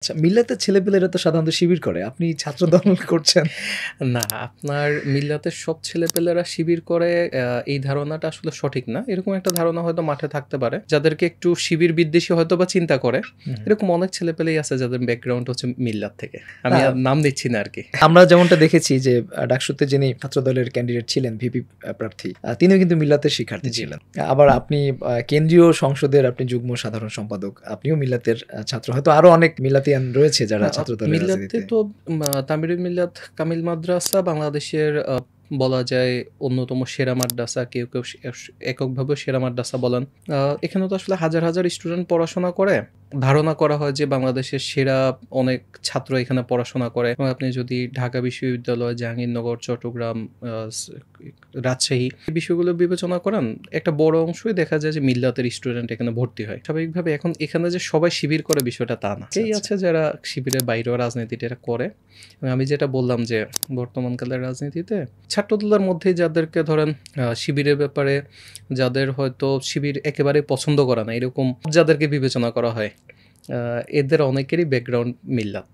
আচ্ছা, মিল্লাতের ছেলেপেলেরা তো সাধারণত শিবির করে। আপনি ছাত্রদল করছেন। না, আপনার মিল্লাতের সব ছেলেপেলেরা শিবির করে এই ধারণাটা আসলে সঠিক না। এরকম একটা ধারণা হয়তো মাঠে থাকতে পারে। যাদেরকে একটু শিবির বিদ্বেষী হয়তোবা চিন্তা করে। হুম। এরকম অনেক ছেলেপেলেই আছে যাদের ব্যাকগ্রাউন্ড হচ্ছে মিল্লাত থেকে। আমি না, আর নাম নিচ্ছি না আরকি। আমরা যেমনটা দেখেছি যে ডাকসুতে যিনি ছাত্রদলের ক্যান্ডিডেট ছিলেন ভিপি প্রার্থী, তিনিও কিন্তু মিল্লাতের শিক্ষার্থী জি। ছিলেন। আবার আপনি কেন্দ্রীয় সংসদের আপনি যুগ্ম সাধারণ সম্পাদক। আপনিও মিল্লাতের ছাত্র। হয়তো আরো অনেক মিল্লাতিয়ান রয়েছে যারা হ্যাঁ, ছাত্রদলের মিল্লাতে রাজনীতিতে। তো তামিরুল মিল্লাত কামিল মাদ্রাসা বাংলাদেশের বলা যায় অন্যতম সেরা মাদ্রাসা। কেউ এককভাবেও সেরা মাদ্রাসা বলেন। এখানে তো আসলে হাজার, হাজার স্টুডেন্ট পড়াশোনা করে। ধারণা করা হয় যে বাংলাদেশের সেরা অনেক ছাত্র এখানে পড়াশোনা করে। এবং আপনি যদি ঢাকা বিশ্ববিদ্যালয়, জাহাঙ্গীরনগর, চট্টগ্রাম, আ স রাজশাহী এই বিষয়গুলো বিবেচনা করেন, একটা বড় অংশই দেখা যায় যে মিল্লাতের স্টুডেন্ট এখানে ভর্তি হয়। স্বাভাবিকভাবে এখন এখানে যে সবাই শিবির করে বিষয়টা তা না। আচ্ছা, এই আচ্ছা। আছে যারা শিবিরের বাইরেও রাজনীতিটা করে। এবং আমি যেটা বললাম যে বর্তমানকালের রাজনীতিতে ছাত্রদলের মধ্যেই যাদেরকে ধরেন শিবিরের ব্যাপারে যাদের হয়তো শিবির একেবারেই পছন্দ করে না, এরকম যাদেরকে বিবেচনা করা হয়, এদের অনেকেরই ব্যাকগ্রাউন্ড মিল্লাত।